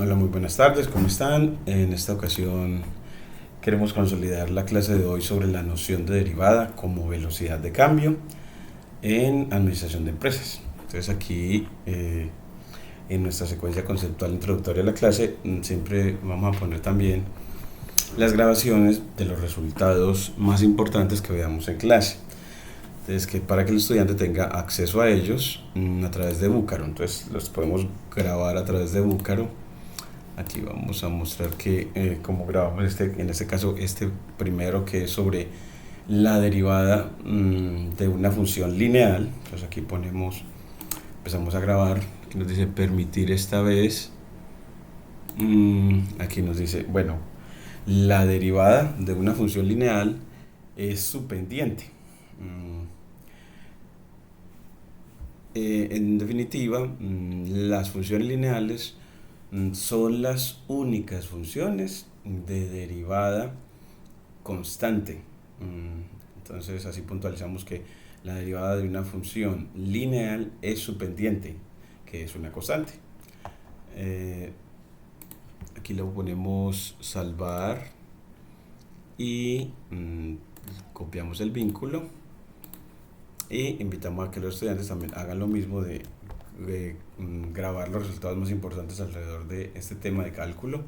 Hola, muy buenas tardes, ¿cómo están? En esta ocasión queremos consolidar la clase de hoy sobre la noción de derivada como velocidad de cambio en administración de empresas. Entonces aquí en nuestra secuencia conceptual introductoria a la clase siempre vamos a poner también las grabaciones de los resultados más importantes que veamos en clase. Entonces, que para que el estudiante tenga acceso a ellos a través de Búcaro. Entonces los podemos grabar a través de Búcaro. Aquí vamos a mostrar que cómo grabamos en este caso este primero, que es sobre la derivada de una función lineal. Entonces aquí empezamos a grabar. Aquí nos dice permitir esta vez. Aquí nos dice, bueno, la derivada de una función lineal es su pendiente. En definitiva, las funciones lineales son las únicas funciones de derivada constante. Entonces así puntualizamos que la derivada de una función lineal es su pendiente, que es una constante. Aquí lo ponemos salvar y copiamos el vínculo y invitamos a que los estudiantes también hagan lo mismo de grabar los resultados más importantes alrededor de este tema de cálculo.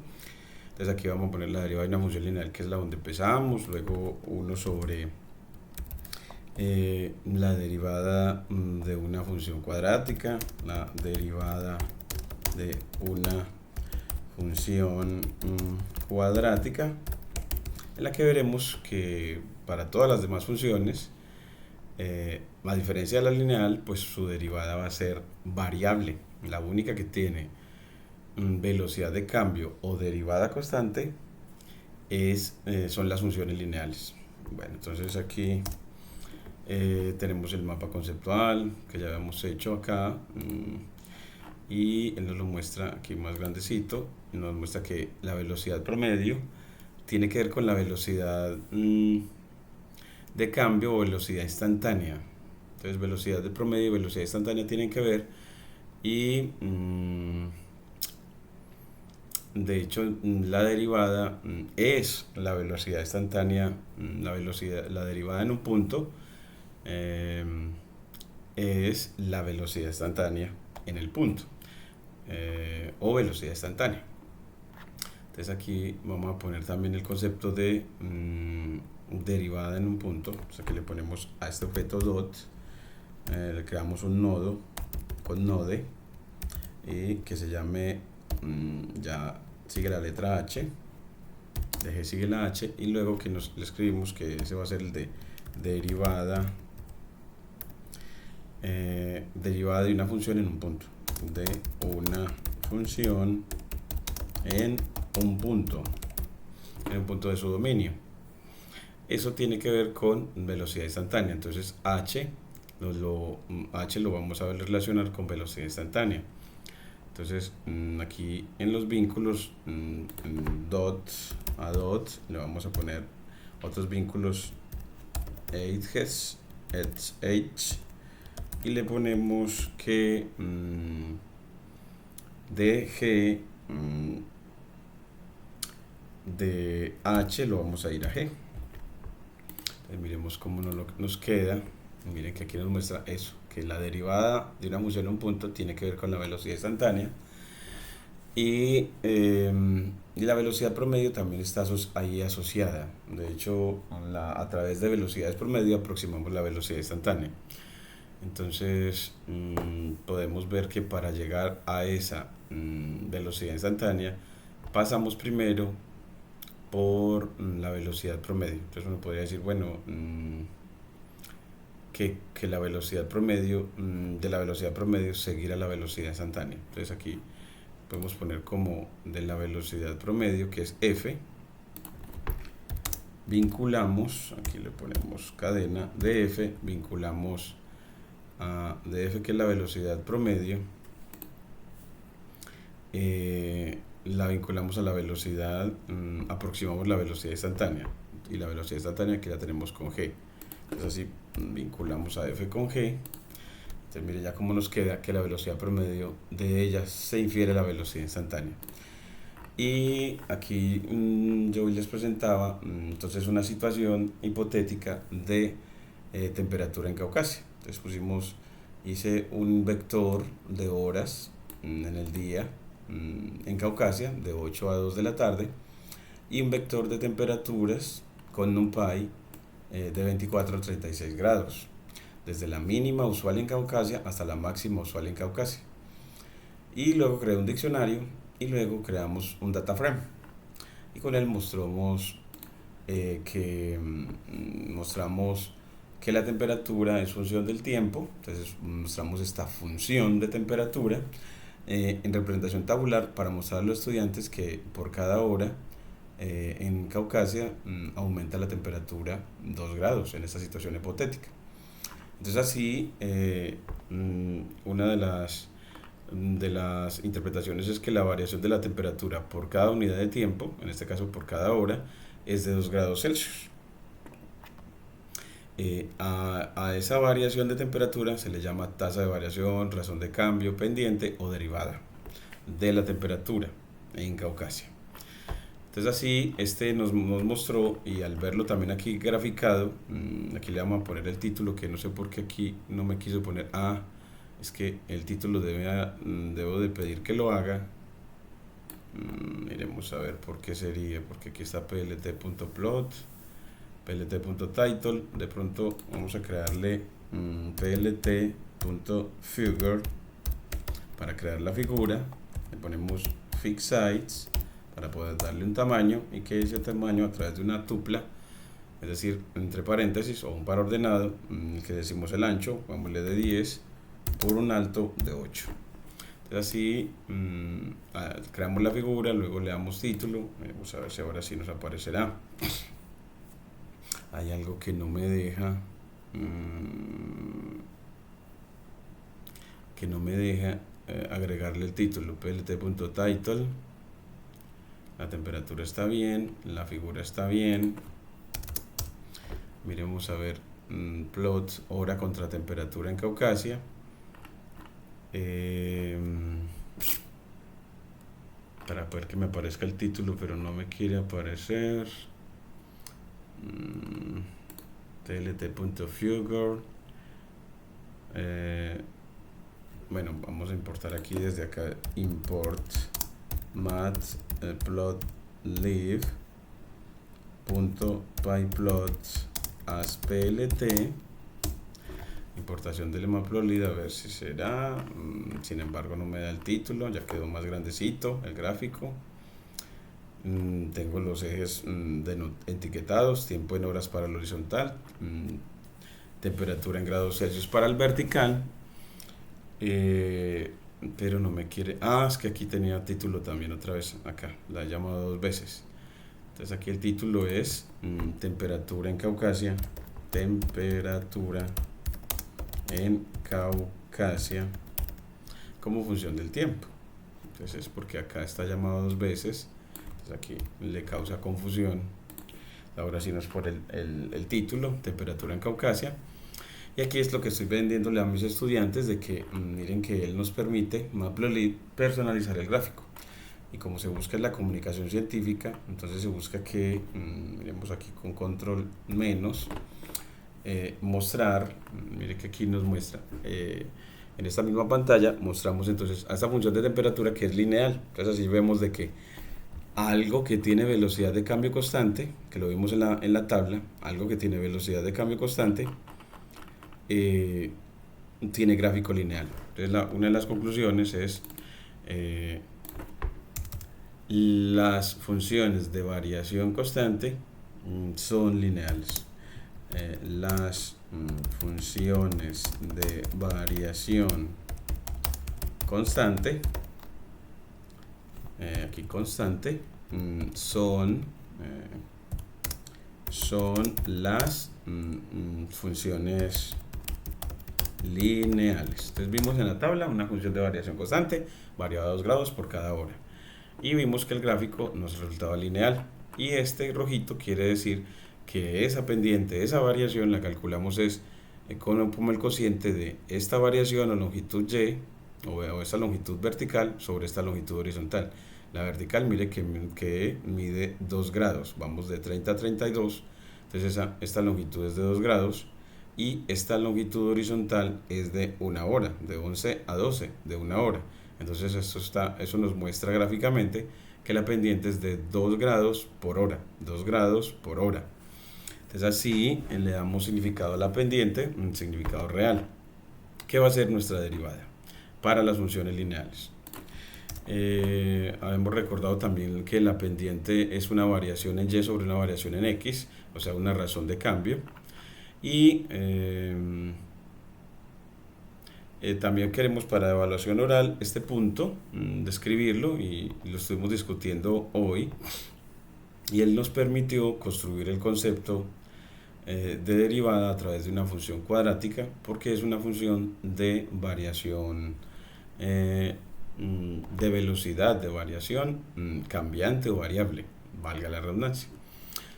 Entonces aquí vamos a poner la derivada de una función lineal, que es la donde empezamos, luego uno sobre la derivada de una función cuadrática, la derivada de una función cuadrática, en la que veremos que para todas las demás funciones, a diferencia de la lineal, pues su derivada va a ser variable. La única que tiene velocidad de cambio o derivada constante son las funciones lineales. Bueno, entonces aquí tenemos el mapa conceptual que ya habíamos hecho acá, y él nos lo muestra aquí más grandecito. Nos muestra que la velocidad promedio tiene que ver con la velocidad de cambio o velocidad instantánea. Entonces velocidad de promedio y velocidad instantánea tienen que ver, y de hecho la derivada es la velocidad instantánea. La derivada en un punto es la velocidad instantánea en el punto, o velocidad instantánea. Entonces aquí vamos a poner también el concepto de derivada en un punto. O sea que le ponemos a este objeto dot, le creamos un nodo con node y que se llame, ya sigue la letra H, de G sigue la H, y luego que le escribimos que ese va a ser el de derivada de una función en un punto, de una función en un punto de su dominio. Eso tiene que ver con velocidad instantánea. Entonces H lo vamos a relacionar con velocidad instantánea. Entonces aquí en los vínculos, dot a dot, le vamos a poner otros vínculos edges, edge, y le ponemos que de G de H lo vamos a ir a G. Entonces miremos cómo nos queda. Miren que aquí nos muestra eso, que la derivada de una función en un punto tiene que ver con la velocidad instantánea, y la velocidad promedio también está ahí asociada. De hecho, a través de velocidades promedio aproximamos la velocidad instantánea. Entonces podemos ver que para llegar a esa velocidad instantánea pasamos primero por la velocidad promedio. Entonces uno podría decir, bueno, que la velocidad promedio, de la velocidad promedio seguir a la velocidad instantánea. Entonces aquí podemos poner como de la velocidad promedio, que es F, vinculamos, aquí le ponemos cadena de F, vinculamos a df, que es la velocidad promedio, la vinculamos a la velocidad, aproximamos la velocidad instantánea, y la velocidad instantánea aquí la tenemos con G. Entonces así vinculamos a F con G. Entonces mire ya cómo nos queda que la velocidad promedio de ella se infiere a la velocidad instantánea. Y aquí yo les presentaba entonces una situación hipotética de temperatura en Caucasia. Entonces hice un vector de horas en el día en Caucasia de 8 a 2 de la tarde y un vector de temperaturas con NumPy de 24 a 36 grados, desde la mínima usual en Caucasia hasta la máxima usual en Caucasia. Y luego creé un diccionario y luego creamos un data frame. Y con él mostramos que la temperatura es función del tiempo. Entonces mostramos esta función de temperatura en representación tabular para mostrar a los estudiantes que por cada hora en Caucasia aumenta la temperatura 2 grados en esta situación hipotética. Entonces así una de las interpretaciones es que la variación de la temperatura por cada unidad de tiempo, en este caso por cada hora, es de 2 grados Celsius. A esa variación de temperatura se le llama tasa de variación, razón de cambio, pendiente o derivada de la temperatura en Caucasia. Entonces así nos mostró, y al verlo también aquí graficado, aquí le vamos a poner el título, que no sé por qué aquí no me quiso poner, es que el título debo de pedir que lo haga. Iremos a ver por qué sería, porque aquí está plt.plot, plt.title, de pronto vamos a crearle plt.figure para crear la figura, le ponemos fix size para poder darle un tamaño y que ese tamaño a través de una tupla, es decir, entre paréntesis o un par ordenado, que decimos el ancho, pongámosle de 10 por un alto de 8. Entonces así creamos la figura, luego le damos título, vamos a ver si ahora sí nos aparecerá. Hay algo que no me deja agregarle el título, plt.title. La temperatura está bien, la figura está bien. Miremos a ver, plot hora contra temperatura en Caucasia. Para poder que me aparezca el título, pero no me quiere aparecer. tlt.figure. Bueno, vamos a importar aquí desde acá, import matplotlib.pyplot as plt, importación del matplotlib, a ver si será. Sin embargo no me da el título, ya quedó más grandecito el gráfico. Tengo los ejes etiquetados, tiempo en horas para el horizontal, temperatura en grados Celsius para el vertical, pero no me quiere. Es que aquí tenía título también otra vez, acá la he llamado 2 veces. Entonces aquí el título es temperatura en Caucasia, temperatura en Caucasia como función del tiempo. Entonces es porque acá está llamado 2 veces, entonces aquí le causa confusión. Ahora sí no es por el título, temperatura en Caucasia. Y aquí es lo que estoy vendiéndole a mis estudiantes, de que miren que él nos permite, Matplotlib, personalizar el gráfico. Y como se busca en la comunicación científica, entonces se busca que, miremos aquí con control menos, mostrar, miren que aquí nos muestra, en esta misma pantalla mostramos entonces a esta función de temperatura que es lineal. Entonces así vemos de que algo que tiene velocidad de cambio constante, que lo vimos en la tabla, algo que tiene velocidad de cambio constante, tiene gráfico lineal. Entonces una de las conclusiones es las funciones de variación constante son lineales. Las funciones de variación constante, aquí constante, son las funciones lineales. Entonces vimos en la tabla una función de variación constante variada a 2 grados por cada hora y vimos que el gráfico nos resultaba lineal, y este rojito quiere decir que esa pendiente, esa variación la calculamos como el cociente de esta variación o longitud y o esta longitud vertical sobre esta longitud horizontal. La vertical, mire que mide 2 grados. Vamos de 30 a 32. Entonces esta longitud es de 2 grados. Y esta longitud horizontal es de 1 hora, de 11 a 12, de 1 hora. Entonces eso nos muestra gráficamente que la pendiente es de 2 grados por hora, 2 grados por hora. Entonces así le damos significado a la pendiente, un significado real. ¿Qué va a ser nuestra derivada para las funciones lineales? Hemos recordado también que la pendiente es una variación en y sobre una variación en x, o sea, una razón de cambio. Y también queremos para evaluación oral este punto, describirlo, y lo estuvimos discutiendo hoy, y él nos permitió construir el concepto de derivada a través de una función cuadrática, porque es una función de variación, de velocidad de variación cambiante o variable, valga la redundancia.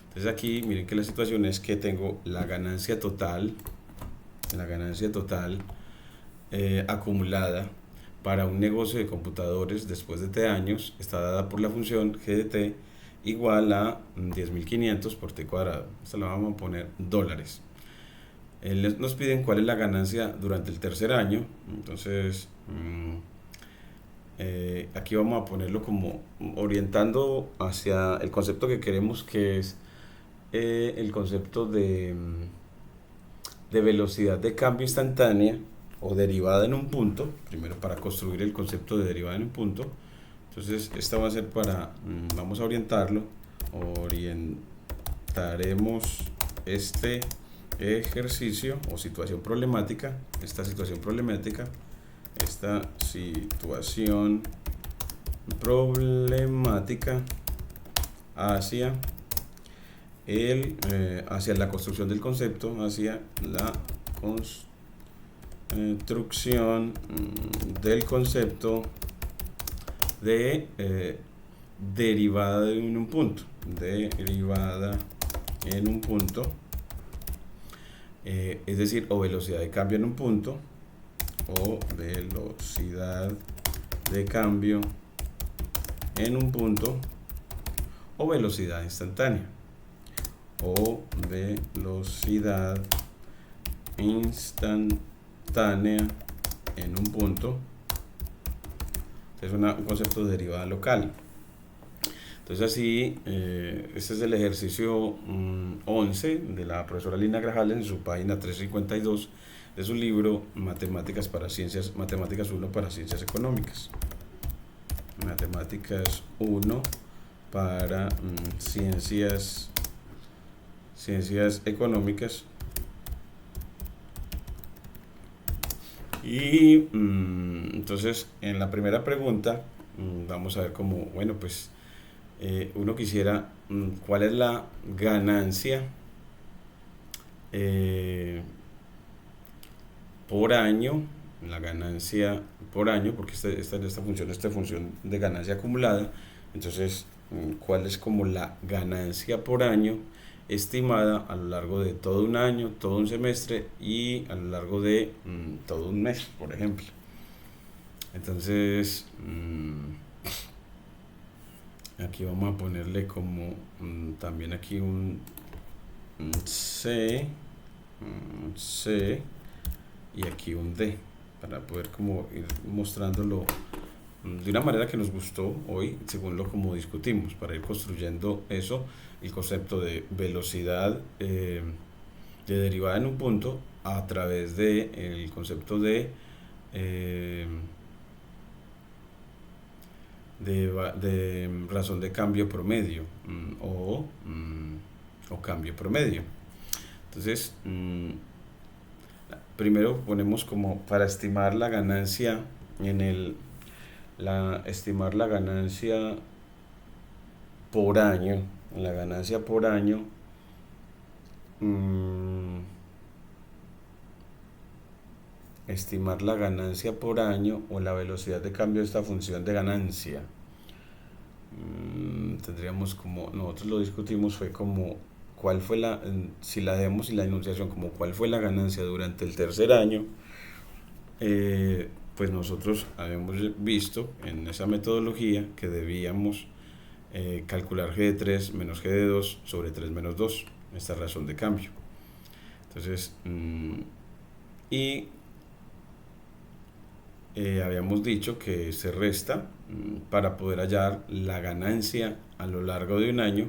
Entonces aquí miren que la situación es que tengo la ganancia total acumulada para un negocio de computadores después de t años, está dada por la función g de t igual a 10.500 por t cuadrado. Esta la vamos a poner dólares. Nos piden cuál es la ganancia durante el tercer año. Entonces aquí vamos a ponerlo como orientando hacia el concepto que queremos, que es el concepto de velocidad de cambio instantánea o derivada en un punto. Primero, para construir el concepto de derivada en un punto. Entonces esta va a ser para, vamos a orientarlo, orientaremos este ejercicio o situación problemática, esta situación problemática hacia hacia la construcción del concepto, hacia la construcción del concepto de derivada en un punto, es decir, o velocidad de cambio en un punto, o velocidad de cambio en un punto, o velocidad instantánea, o velocidad instantánea en un punto. Es un concepto de derivada local. Entonces así, este es el ejercicio 11 de la profesora Lina Grajales en su página 352 de su libro Matemáticas 1 para Ciencias Económicas. Matemáticas 1 para ciencias económicas. Y entonces en la primera pregunta vamos a ver como, bueno, pues uno quisiera cuál es la ganancia por año, porque esta función de ganancia acumulada. Entonces, cuál es como la ganancia por año estimada a lo largo de todo un año, todo un semestre y a lo largo de todo un mes, por ejemplo. Entonces aquí vamos a ponerle como también aquí un C y aquí un D, para poder como ir mostrándolo de una manera que nos gustó hoy, según lo como discutimos, para ir construyendo eso, el concepto de velocidad de derivada en un punto a través de el concepto de razón de cambio promedio o cambio promedio. Entonces primero ponemos como para estimar la ganancia estimar la ganancia por año, estimar la ganancia por año o la velocidad de cambio de esta función de ganancia. Tendríamos como, nosotros lo discutimos, fue como cuál fue si la demos y la enunciación como cuál fue la ganancia durante el tercer año pues nosotros habíamos visto en esa metodología que debíamos calcular G de 3 menos G de 2 sobre 3 menos 2, esta razón de cambio. Entonces, habíamos dicho que se resta para poder hallar la ganancia a lo largo de un año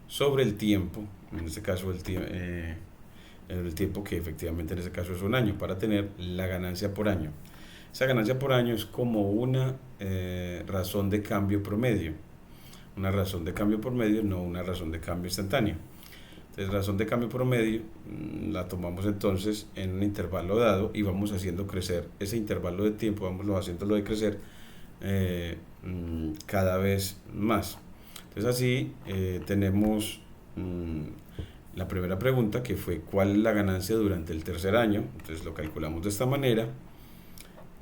sobre el tiempo, en este caso el tiempo que efectivamente en este caso es un año, para tener la ganancia por año. Esa ganancia por año es como una razón de cambio promedio, una razón de cambio promedio, no una razón de cambio instantánea. Entonces, razón de cambio promedio la tomamos entonces en un intervalo dado y vamos haciendo crecer ese intervalo de tiempo, vamos haciéndolo de crecer cada vez más. Entonces así tenemos la primera pregunta, que fue ¿cuál es la ganancia durante el tercer año? Entonces lo calculamos de esta manera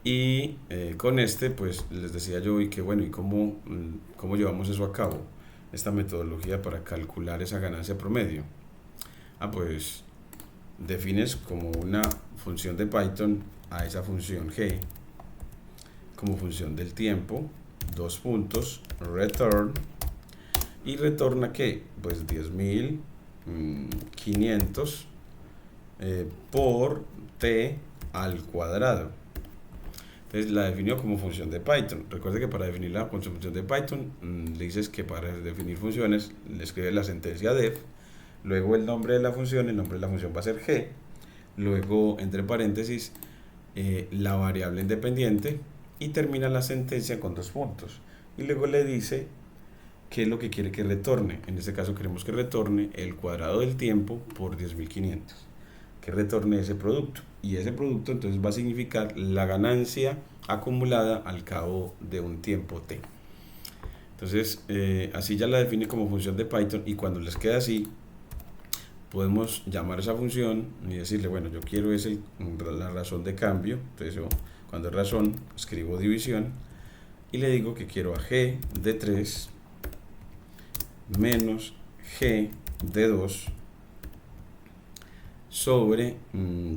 y con pues les decía yo, y que bueno, ¿y cómo llevamos eso a cabo? Esta metodología para calcular esa ganancia promedio. Pues defines como una función de Python a esa función g como función del tiempo, dos puntos, return, y retorna ¿qué? Pues 10.500 por t al cuadrado. Entonces la definió como función de Python. Recuerde que para definir la función de Python le dices que para definir funciones le escribes la sentencia def, luego el nombre de la función, el nombre de la función va a ser g, luego entre paréntesis la variable independiente y termina la sentencia con dos puntos y luego le dice qué es lo que quiere que retorne. En este caso queremos que retorne el cuadrado del tiempo por 10.500, que retorne ese producto, y ese producto entonces va a significar la ganancia acumulada al cabo de un tiempo t. Entonces así ya la define como función de Python, y cuando les queda así podemos llamar a esa función y decirle, bueno, yo quiero la razón de cambio. Entonces yo, cuando es razón, escribo división y le digo que quiero a g de 3 menos g de 2 sobre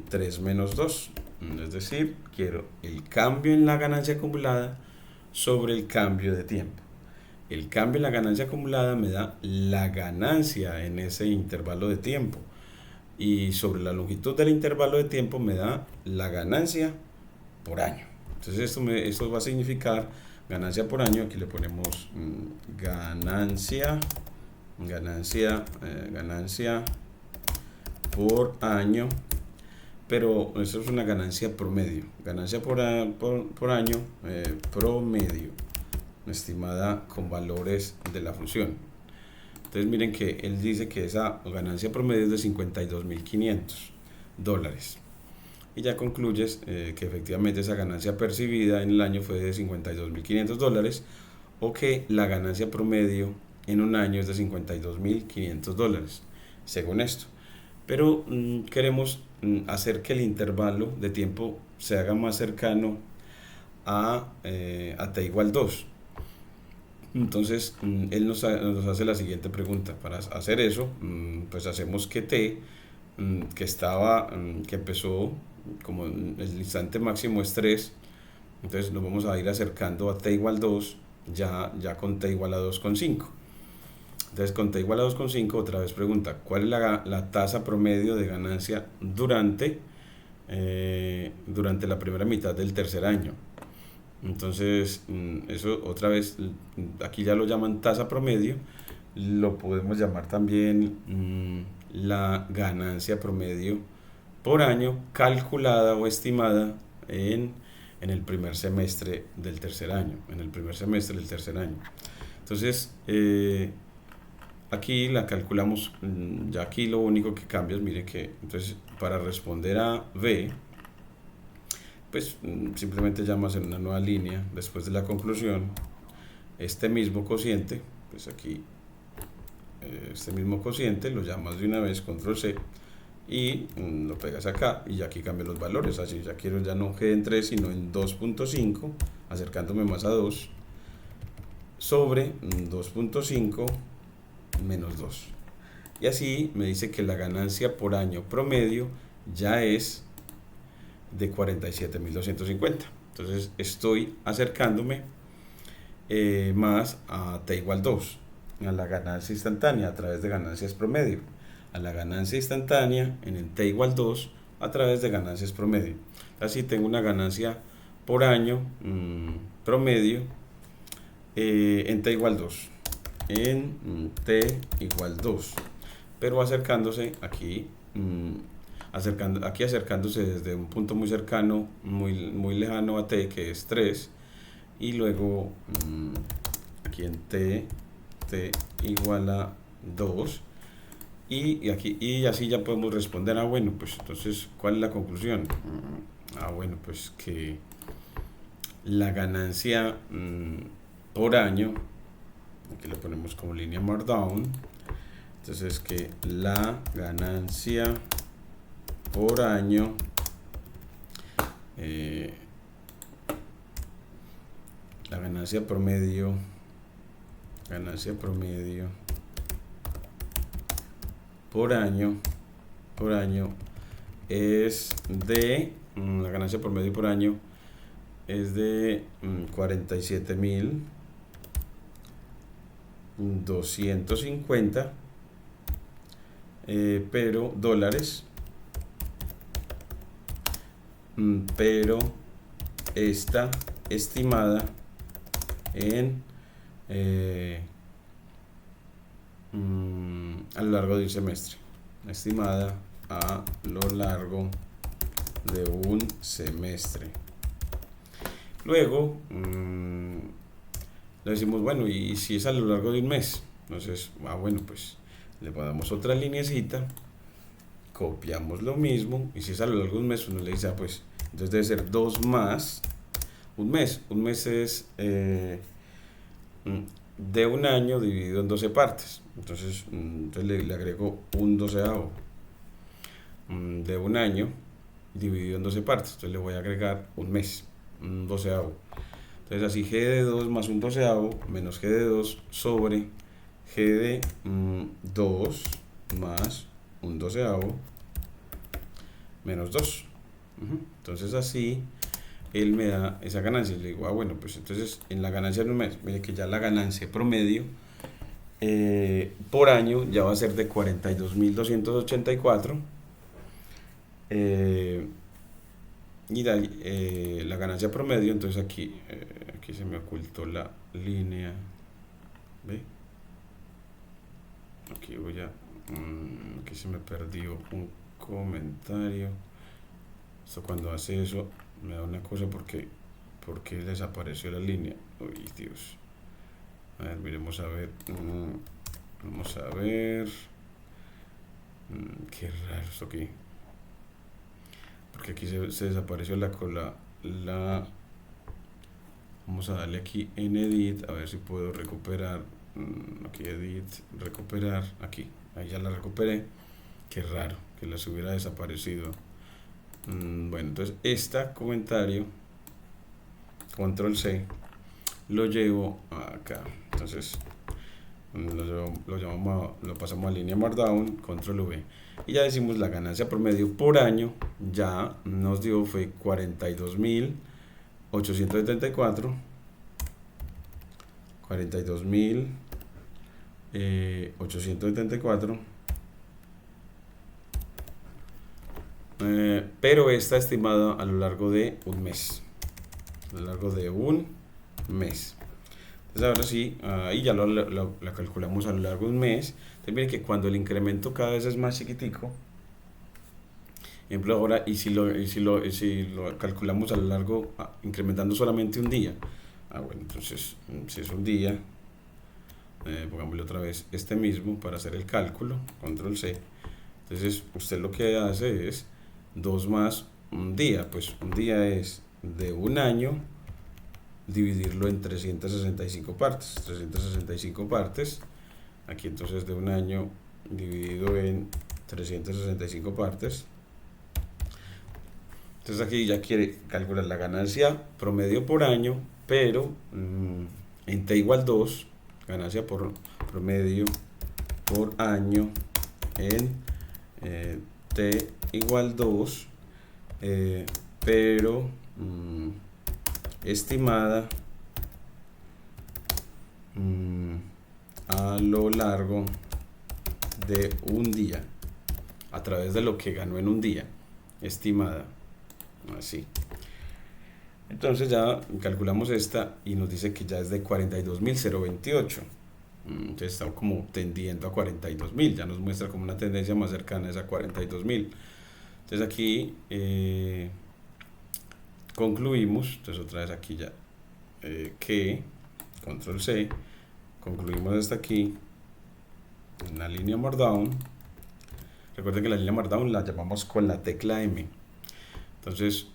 3 menos 2. Es decir, quiero el cambio en la ganancia acumulada sobre el cambio de tiempo. El cambio en la ganancia acumulada me da la ganancia en ese intervalo de tiempo, y sobre la longitud del intervalo de tiempo me da la ganancia por año. Entonces esto va a significar ganancia por año. Aquí le ponemos ganancia por año, pero eso es una ganancia promedio, ganancia por año promedio, estimada con valores de la función. Entonces miren que él dice que esa ganancia promedio es de $52.500, y ya concluyes que efectivamente esa ganancia percibida en el año fue de $52.500, o que la ganancia promedio en un año es de $52.500 según esto. Pero queremos hacer que el intervalo de tiempo se haga más cercano a t igual 2. Entonces él nos hace la siguiente pregunta. Para hacer eso, pues hacemos que t, que empezó como el instante máximo es 3, entonces nos vamos a ir acercando a t igual 2 ya con t igual a 2,5. Entonces con t igual a 2,5 otra vez pregunta, ¿cuál es la tasa promedio de ganancia durante la primera mitad del tercer año? Entonces eso otra vez, aquí ya lo llaman tasa promedio, lo podemos llamar también la ganancia promedio por año calculada o estimada en el primer semestre del tercer año, Entonces aquí la calculamos, ya aquí lo único que cambia es, mire que entonces para responder a B, pues simplemente llamas en una nueva línea después de la conclusión este mismo cociente, pues aquí este mismo cociente lo llamas de una vez, control C, y lo pegas acá, y aquí cambian los valores. Así ya quiero ya no g en 3 sino en 2.5, acercándome más a 2, sobre 2.5 menos 2, y así me dice que la ganancia por año promedio ya es de 47.250. Entonces estoy acercándome más a t igual 2, a la ganancia instantánea a través de ganancias promedio, a la ganancia instantánea en el t igual 2 a través de ganancias promedio. Así tengo una ganancia por año promedio en t igual 2, en t igual 2, pero acercándose aquí, acercándose desde un punto muy cercano, muy lejano a t, que es 3, y luego aquí en t igual a 2, y aquí, y así ya podemos responder. Bueno, pues entonces, ¿cuál es la conclusión? Bueno, pues que la ganancia por año, aquí lo ponemos como línea Markdown, entonces que la ganancia por año la ganancia promedio por año es de la ganancia promedio por año es de 47.250 pero dólares, pero está estimada en a lo largo de un semestre, estimada a lo largo de un semestre. Luego le decimos, bueno, y si es a lo largo de un mes, entonces bueno, pues le damos otra linecita, copiamos lo mismo, y si es a lo largo de un mes, uno le dice, pues entonces debe ser 2 más un mes. Un mes es de un año dividido en 12 partes. Entonces le agrego un doceavo de un año dividido en 12 partes. Entonces le voy a agregar un mes, un doceavo. Entonces así g de 2 más un doceavo menos g de 2 sobre g de 2 más un doceavo menos 2. Entonces así él me da esa ganancia. Le digo, bueno, pues entonces en la ganancia de un mes, mire que ya la ganancia promedio por año ya va a ser de 42.284. Y la ganancia promedio, entonces aquí se me ocultó la línea. ¿Ve? Aquí voy a... aquí se me perdió un comentario. Esto cuando hace eso me da una cosa porque desapareció la línea. Uy, Dios. A ver, miremos a ver. Vamos a ver. Qué raro esto aquí. Porque aquí se desapareció la cola. Vamos a darle aquí en Edit. A ver si puedo recuperar. Aquí Edit, recuperar. Aquí. Ahí ya la recuperé. Qué raro que las hubiera desaparecido. Bueno, entonces este comentario, control C, lo llevo acá. Entonces lo pasamos a línea Markdown, control V, y ya decimos la ganancia promedio por año ya nos dio fue 42.874 pero está estimada a lo largo de un mes. Entonces ahora sí, ahí ya la calculamos a lo largo de un mes. Entonces miren que cuando el incremento cada vez es más chiquitico, ejemplo ahora, y si lo calculamos a lo largo, incrementando solamente un día. Bueno, entonces si es un día, pongámosle otra vez este mismo para hacer el cálculo, control C. Entonces usted lo que hace es 2 más un día, pues un día es de un año, dividirlo en 365 partes. 365 partes, aquí entonces de un año dividido en 365 partes. Entonces aquí ya quiere calcular la ganancia promedio por año, pero en t igual 2, ganancia por promedio por año en t igual 2, pero estimada a lo largo de un día, a través de lo que ganó en un día, estimada, así. Entonces ya calculamos esta y nos dice que ya es de 42.028. Entonces está como tendiendo a 42.000, ya nos muestra como una tendencia más cercana a esa 42.000. Entonces aquí concluimos, entonces otra vez aquí ya, que, control C, concluimos hasta aquí, en la línea Markdown. Recuerden que la línea Markdown la llamamos con la tecla M. Entonces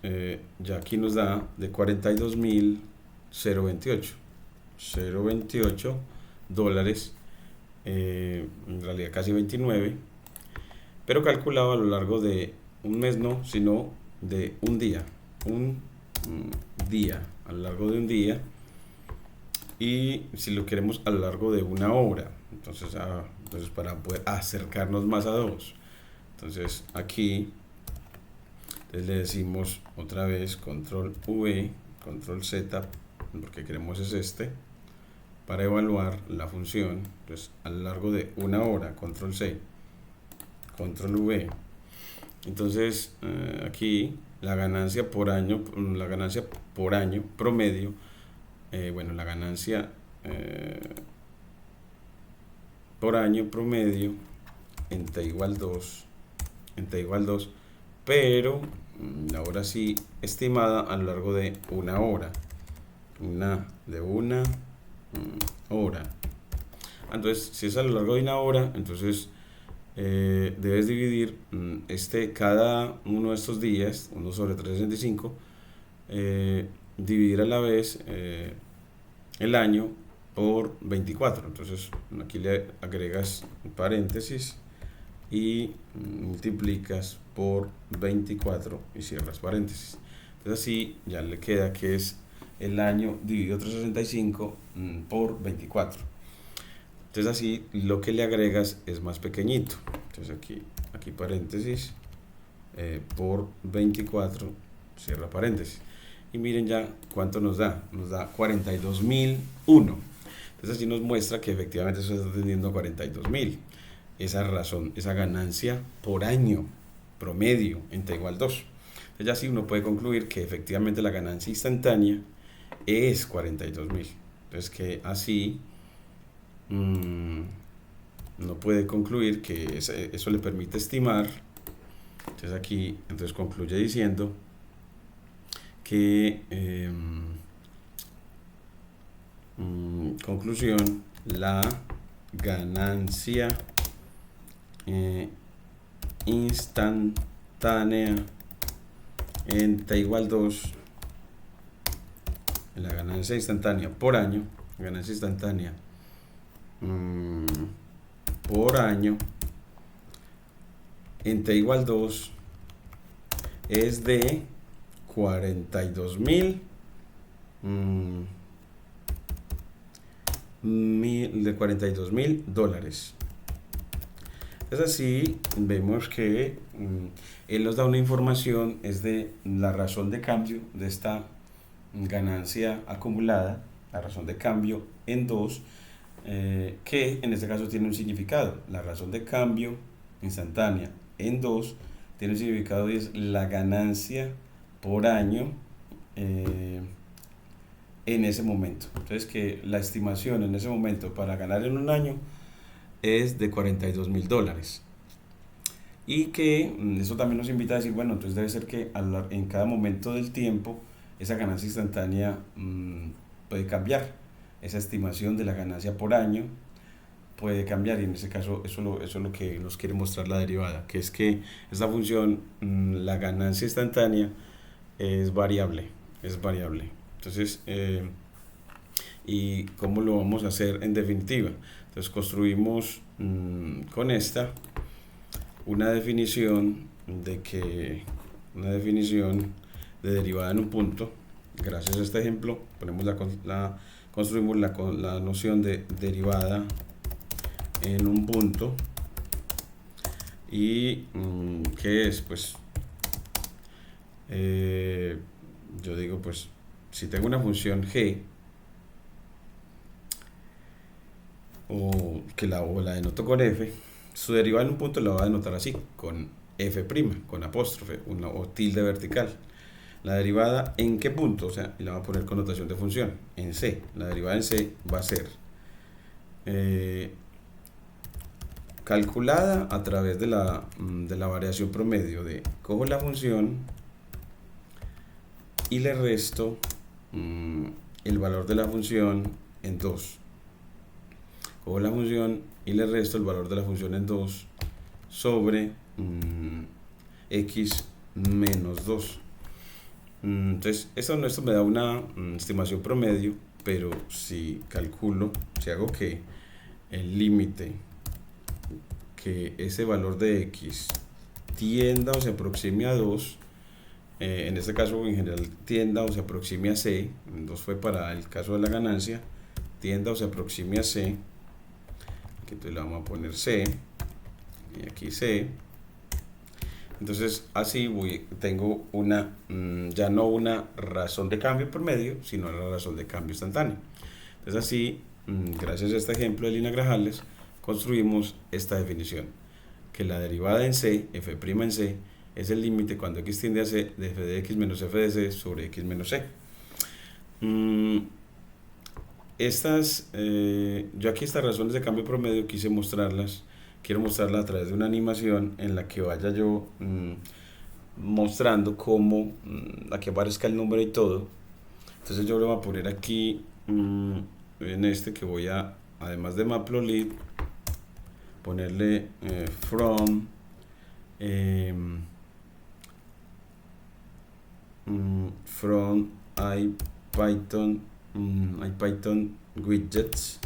ya aquí nos da de 42.028, 0.28 dólares, en realidad casi 29, pero calculado a lo largo de un mes, no, sino de un día, a lo largo de un día, y si lo queremos a lo largo de una hora, entonces para poder acercarnos más a 2, entonces aquí le decimos otra vez control V, control Z, porque queremos es este, para evaluar la función. Entonces a lo largo de una hora, control C, control V. Entonces aquí la ganancia por año promedio, bueno, la ganancia por año promedio en T igual 2, pero ahora sí estimada a lo largo de una hora, una hora. Entonces si es a lo largo de una hora, entonces debes dividir cada uno de estos días, 1 sobre 365, dividir a la vez el año por 24. Entonces aquí le agregas paréntesis y multiplicas por 24 y cierras paréntesis. Entonces así ya le queda que es el año dividido 365 por 24. Entonces así lo que le agregas es más pequeñito. Entonces aquí paréntesis por 24, cierra paréntesis. Y miren ya cuánto nos da 42.001. Entonces así nos muestra que efectivamente eso está tendiendo a 42.000. Esa ganancia por año promedio en T igual 2. Entonces ya así uno puede concluir que efectivamente la ganancia instantánea es 42.000. Entonces que así no puede concluir que eso le permite estimar. Entonces aquí concluye diciendo que conclusión, la ganancia instantánea en T igual 2, la ganancia instantánea por año, ganancia instantánea por año en T igual 2 es de 42.000 dólares. Es así, vemos que él nos da una información, es de la razón de cambio de esta ganancia acumulada, la razón de cambio en 2, que en este caso tiene un significado. La razón de cambio instantánea en 2 tiene un significado y es la ganancia por año en ese momento. Entonces que la estimación en ese momento para ganar en un año es de 42.000 dólares. Y que eso también nos invita a decir, bueno, entonces debe ser que en cada momento del tiempo esa ganancia instantánea puede cambiar. Esa estimación de la ganancia por año puede cambiar, y en ese caso eso es lo que nos quiere mostrar la derivada, que es que esta función, la ganancia instantánea, es variable. Entonces, ¿y cómo lo vamos a hacer en definitiva? Entonces construimos con esta una definición de derivada en un punto. Gracias a este ejemplo construimos la noción de derivada en un punto. Y ¿qué es? Pues yo digo, pues si tengo una función g, o la denoto con f, su derivada en un punto la voy a denotar así, con f', con apóstrofe, o tilde vertical. La derivada en qué punto, o sea, la voy a poner con notación de función, en c. La derivada en c va a ser calculada a través de la variación promedio de cojo la función y le resto el valor de la función en 2. Cojo la función y le resto el valor de la función en 2 sobre x menos 2. Entonces, esto me da una estimación promedio, pero si calculo, si hago que el límite, que ese valor de x tienda o se aproxime a 2, en este caso en general tienda o se aproxime a c, 2 fue para el caso de la ganancia, tienda o se aproxime a c, aquí entonces le vamos a poner c, y aquí c. Entonces así tengo ya no una razón de cambio promedio, sino la razón de cambio instantáneo. Entonces así, gracias a este ejemplo de Lina-Grajales, construimos esta definición, que la derivada en c, f' en c, es el límite cuando x tiende a c de f de x menos f de c sobre x menos c. Yo aquí estas razones de cambio promedio quiero mostrarlas a través de una animación en la que vaya yo mostrando cómo aquí aparezca el número y todo. Entonces yo le voy a poner aquí en este que voy a, además de Matplotlib, ponerle from IPython widgets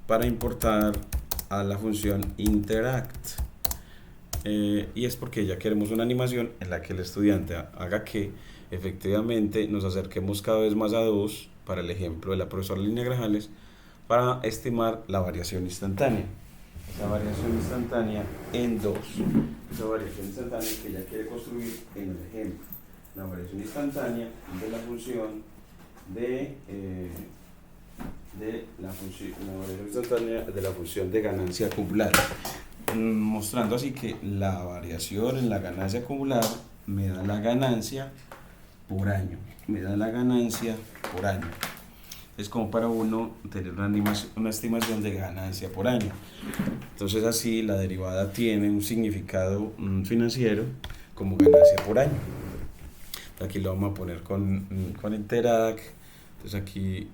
para importar a la función interact, y es porque ya queremos una animación en la que el estudiante haga que efectivamente nos acerquemos cada vez más a 2 para el ejemplo de la profesora Lina-Grajales, para estimar la variación instantánea. Esa variación instantánea en 2. Esa variación instantánea que ella quiere construir en el ejemplo. La variación instantánea de la función de ganancia acumulada. Mostrando así que la variación en la ganancia acumulada me da la ganancia por año. Es como para uno tener una estimación de ganancia por año. Entonces así la derivada tiene un significado financiero como ganancia por año. Aquí lo vamos a poner con interact. Entonces aquí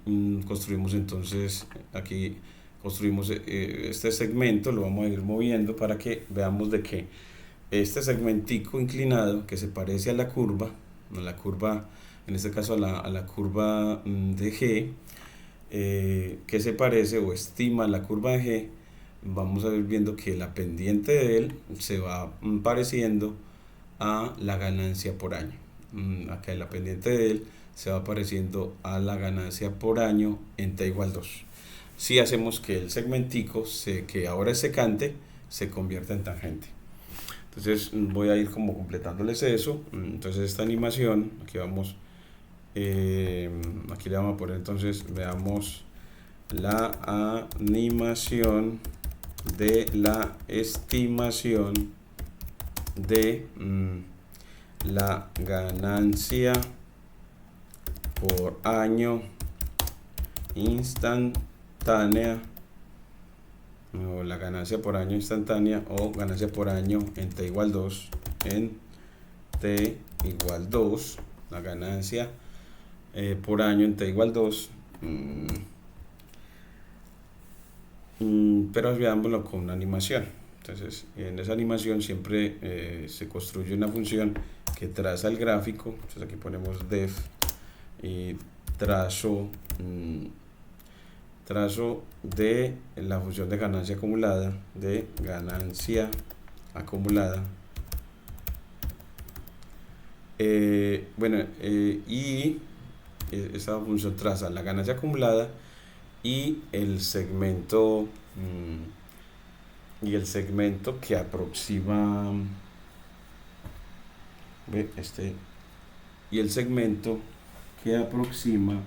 construimos este segmento, lo vamos a ir moviendo para que veamos de que este segmentico inclinado que se parece a la curva, en este caso a la curva de G, que se parece o estima la curva de G, vamos a ir viendo que la pendiente de él se va pareciendo a la ganancia por año. Acá la pendiente de él se va pareciendo a la ganancia por año en t igual 2. Si hacemos que el segmentico, que ahora es secante, se convierta en tangente. Entonces voy a ir como completándoles eso. Entonces esta animación, aquí vamos, aquí le vamos a poner, entonces veamos la animación de la estimación de la ganancia por año instantánea, o la ganancia por año instantánea, o ganancia por año en t igual 2, la ganancia por año en t igual 2, pero veámoslo con una animación. Entonces en esa animación siempre se construye una función que traza el gráfico. Entonces aquí ponemos def y trazo de la función de ganancia acumulada, y esa función traza la ganancia acumulada y el segmento que aproxima y el segmento que aproxima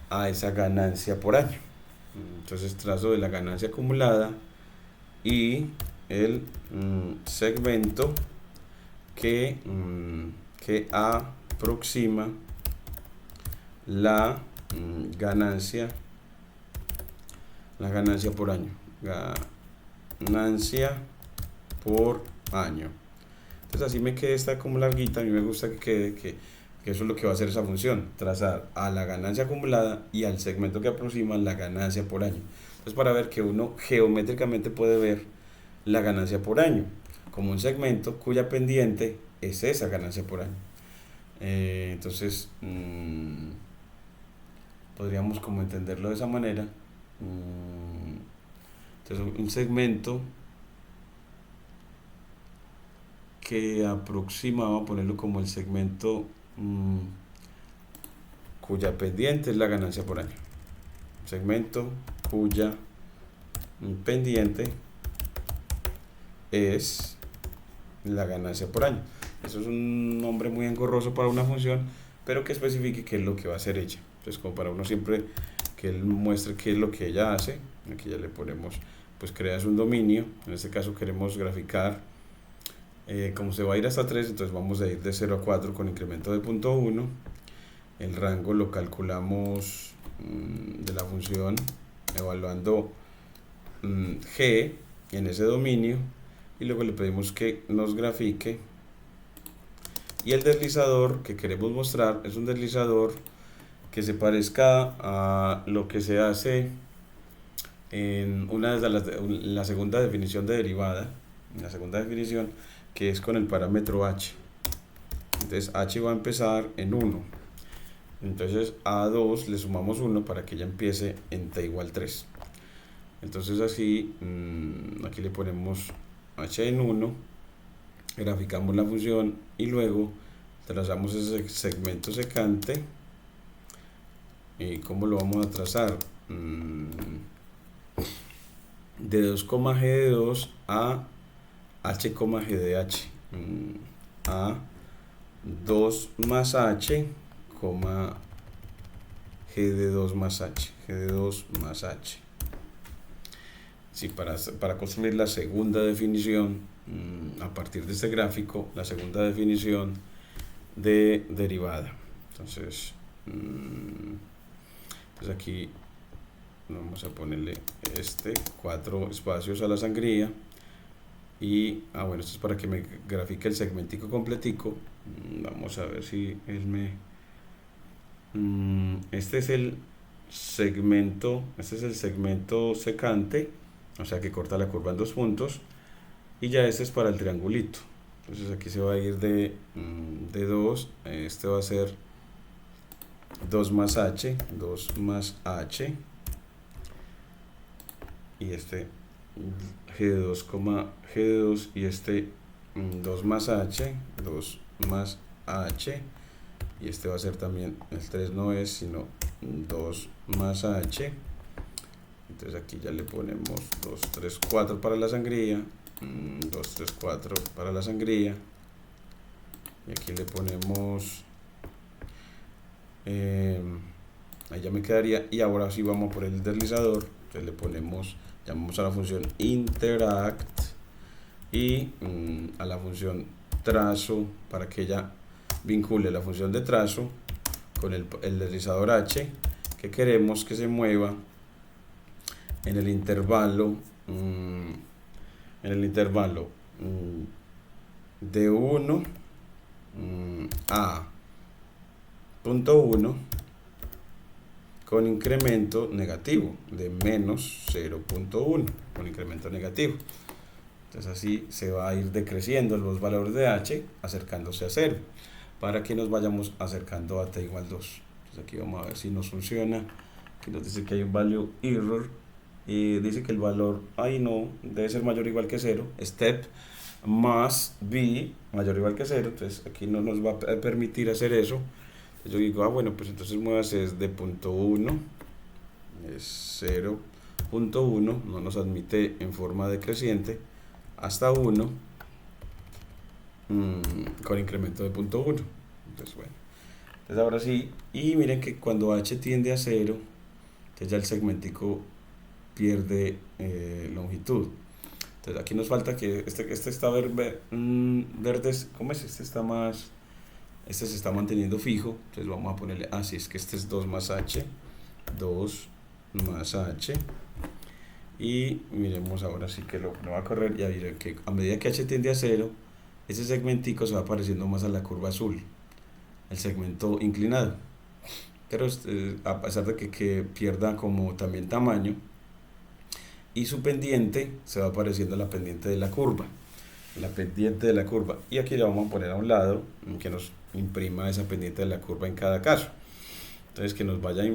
a esa ganancia por año. Entonces trazo de la ganancia acumulada y el segmento que aproxima la ganancia por año. Ganancia por año. Entonces así me queda esta como larguita. A mí me gusta que quede que eso es lo que va a hacer esa función, trazar a la ganancia acumulada y al segmento que aproxima la ganancia por año. Entonces para ver que uno geométricamente puede ver la ganancia por año como un segmento cuya pendiente es esa ganancia por año. Entonces podríamos como entenderlo de esa manera. Entonces un segmento que aproxima, vamos a ponerlo como el segmento cuya pendiente es la ganancia por año. Segmento cuya pendiente es la ganancia por año. Eso es un nombre muy engorroso para una función, pero que especifique qué es lo que va a hacer ella. Entonces, como para uno siempre que él muestre qué es lo que ella hace, aquí ya le ponemos, pues creas un dominio. En este caso queremos graficar como se va a ir hasta 3, entonces vamos a ir de 0 a 4 con incremento de 0.1. El rango lo calculamos de la función evaluando g en ese dominio, y luego le pedimos que nos grafique. Y el deslizador que queremos mostrar es un deslizador que se parezca a lo que se hace en la segunda definición de derivada, en la segunda definición, que es con el parámetro h. Entonces h va a empezar en 1, entonces a 2 le sumamos 1 para que ya empiece en t igual 3. Entonces así aquí le ponemos h en 1, graficamos la función y luego trazamos ese segmento secante. ¿Y cómo lo vamos a trazar? De 2,g de 2 a h,g de h, a 2 más h, g de 2 más h, g de 2 más h. Sí, para construir la segunda definición, a partir de este gráfico, la segunda definición de derivada. Entonces, pues aquí vamos a ponerle 4 espacios a la sangría. Y bueno, esto es para que me grafique el segmentico completico. Vamos a ver si él me este es el segmento secante, o sea que corta la curva en 2 puntos, y ya este es para el triangulito. Entonces aquí se va a ir de 2, este va a ser 2 más h, 2 más h, y este g de 2, g de 2, y este 2 más h, 2 más h, y este va a ser también, el 3 no es, sino 2 más h. Entonces aquí ya le ponemos 2, 3, 4 para la sangría, 2, 3, 4 para la sangría, y aquí le ponemos ahí ya me quedaría. Y ahora sí vamos por el deslizador. Entonces le ponemos, llamamos a la función interact y a la función trazo para que ella vincule la función de trazo con el deslizador h, que queremos que se mueva en el intervalo de 1 a punto 1 con incremento negativo de menos 0.1 con incremento negativo. Entonces así se va a ir decreciendo los valores de h acercándose a 0 para que nos vayamos acercando a t igual 2. Entonces aquí vamos a ver si nos funciona. Aquí nos dice que hay un value error y dice que el valor ahí no debe ser mayor o igual que 0, step más b mayor o igual que 0. Entonces aquí no nos va a permitir hacer eso. Yo digo, bueno, pues entonces muévase desde punto 1, es 0.1, no nos admite en forma decreciente, hasta 1, con incremento de 0.1. Entonces, bueno. Entonces ahora sí, y miren que cuando h tiende a 0, entonces ya el segmentico pierde longitud. Entonces aquí nos falta que este está verde, ¿cómo es? Este se está manteniendo fijo, entonces vamos a ponerle, así es que este es 2 más h, 2 más h, y miremos ahora sí que lo va a correr, ya miren que a medida que h tiende a 0, ese segmentico se va pareciendo más a la curva azul, el segmento inclinado, pero a pesar de que pierda como también tamaño, y su pendiente se va pareciendo a la pendiente de la curva, y aquí le vamos a poner a un lado que nos imprima esa pendiente de la curva en cada caso. Entonces que nos vaya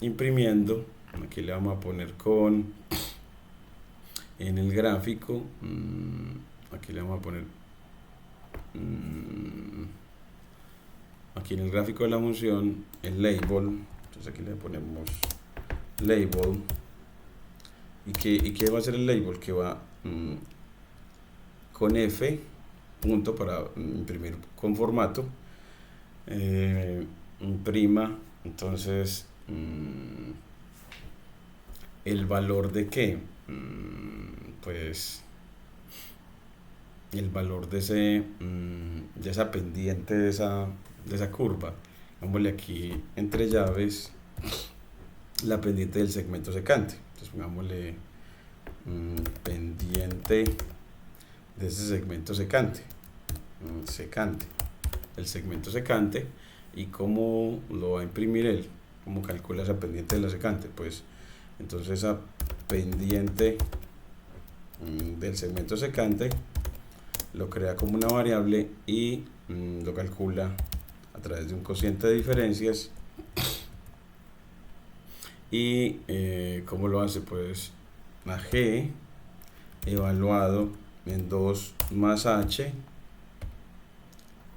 imprimiendo. Aquí le vamos a poner en el gráfico, aquí le vamos a poner aquí en el gráfico de la función el label. Entonces aquí le ponemos label. ¿Y qué va a ser el label? Que va con F punto para imprimir con formato, imprima entonces el valor de qué, pues el valor de de esa pendiente de esa curva. Pongámosle aquí entre llaves la pendiente del segmento secante. Entonces pongámosle pendiente de ese segmento secante, el segmento secante. ¿Y cómo lo va a imprimir él? ¿Cómo calcula esa pendiente de la secante? Pues entonces esa pendiente del segmento secante lo crea como una variable y lo calcula a través de un cociente de diferencias. Y ¿cómo lo hace? Pues a g evaluado en 2 más h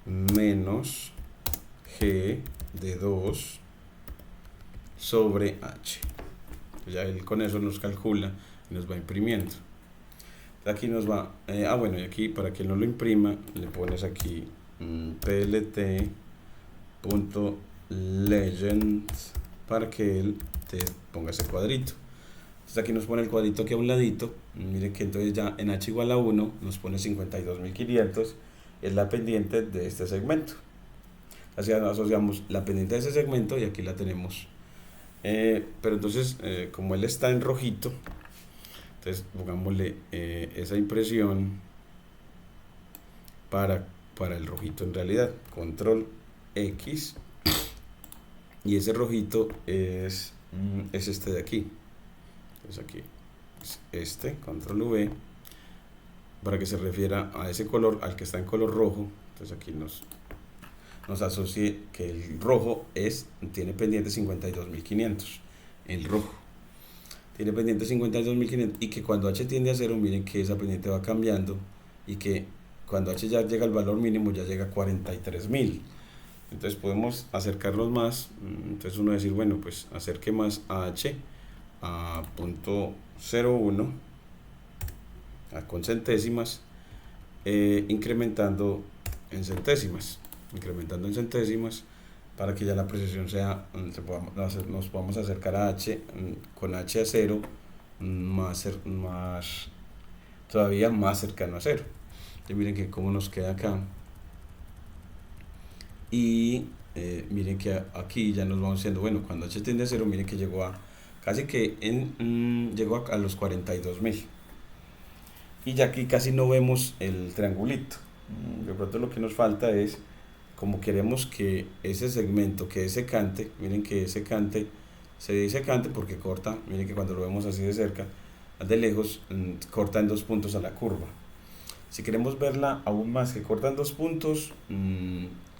menos g de 2 sobre h. Ya él con eso nos calcula y nos va imprimiendo. Aquí nos va, bueno, y aquí para que no lo imprima le pones aquí plt.legend para que él te ponga ese cuadrito. Entonces aquí nos pone el cuadrito aquí a un ladito. Miren que entonces ya en h igual a 1 nos pone 52.500, es la pendiente de este segmento. Así asociamos la pendiente de ese segmento y aquí la tenemos. Pero entonces como él está en rojito, entonces pongámosle esa impresión para el rojito en realidad. Control X, y ese rojito es este de aquí. Entonces aquí es control V, para que se refiera a ese color, al que está en color rojo. Entonces aquí nos asocie que el rojo tiene pendiente 52.500, el rojo tiene pendiente 52.500, y que cuando h tiende a 0, miren que esa pendiente va cambiando, y que cuando h ya llega al valor mínimo ya llega a 43.000. Entonces podemos acercarnos más. Entonces uno decir, bueno, pues acerque más a h a 0.01 con centésimas, incrementando en centésimas, para que ya la precisión sea, nos podamos acercar a h con h a 0 todavía más cercano a 0. Y miren que cómo nos queda acá, y miren que aquí ya nos vamos diciendo, bueno, cuando h tiende a 0, miren que llegó a casi que llegó a los 42.000, y ya aquí casi no vemos el triangulito. De pronto lo que nos falta es, como queremos que ese segmento que es secante, miren que es secante, se dice secante porque corta, miren que cuando lo vemos así de cerca, de lejos, corta en 2 puntos a la curva. Si queremos verla aún más que corta en 2 puntos,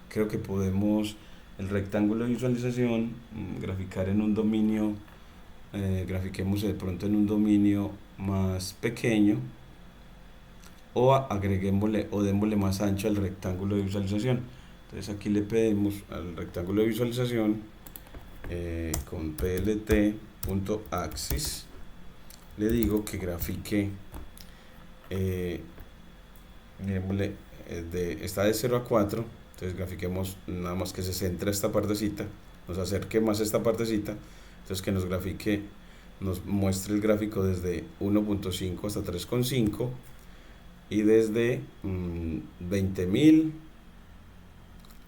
creo que podemos el rectángulo de visualización graficar en un dominio, grafiquemos de pronto en un dominio más pequeño, o agreguémosle o démosle más ancho al rectángulo de visualización. Entonces aquí le pedimos al rectángulo de visualización con plt.axis, le digo que grafique miremosle, está de 0 a 4, entonces grafiquemos nada más que se centra esta partecita, nos acerque más esta partecita, entonces que nos grafique, nos muestre el gráfico desde 1.5 hasta 3.5 y desde 20.000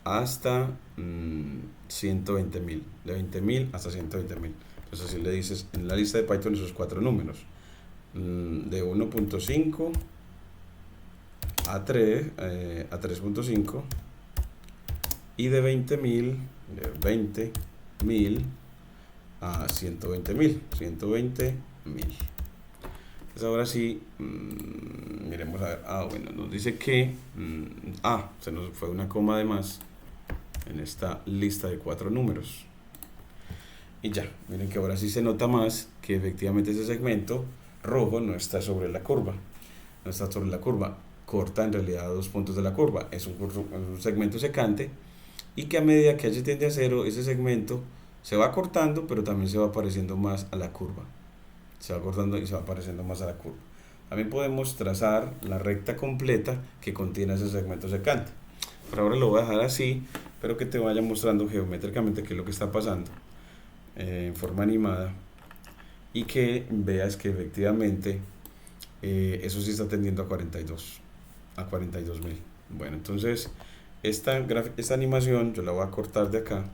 hasta 120.000, de 20.000 hasta 120.000. Entonces así le dices en la lista de Python esos cuatro números, de 1.5 a 3, a 3.5 y de 20.000 a 120.000. Entonces ahora sí, miremos a ver, bueno, nos dice que, se nos fue una coma de más en esta lista de cuatro números. Y ya, miren que ahora sí se nota más que efectivamente ese segmento rojo no está sobre la curva. No está sobre la curva, corta en realidad 2 puntos de la curva. Es un segmento secante y que a medida que h tiende a 0, ese segmento se va cortando, pero también se va pareciendo más a la curva. Se va cortando y se va pareciendo más a la curva. También podemos trazar la recta completa que contiene ese segmento secante. Por ahora lo voy a dejar así, pero que te vaya mostrando geométricamente qué es lo que está pasando en forma animada y que veas que efectivamente eso sí está tendiendo a 42.000. Bueno, entonces esta animación yo la voy a cortar de acá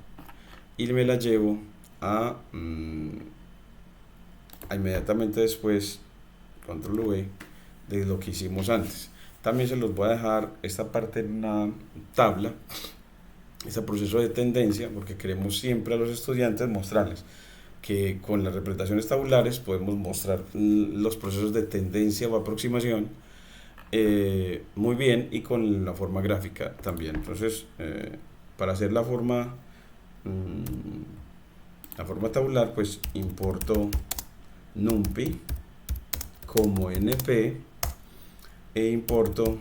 y me la llevo a inmediatamente después, control V, de lo que hicimos antes. También se los voy a dejar esta parte en una tabla, este proceso de tendencia, porque queremos siempre a los estudiantes mostrarles que con las representaciones tabulares podemos mostrar los procesos de tendencia o aproximación muy bien, y con la forma gráfica también. Entonces para hacer la forma tabular, pues importo numpy como np e importo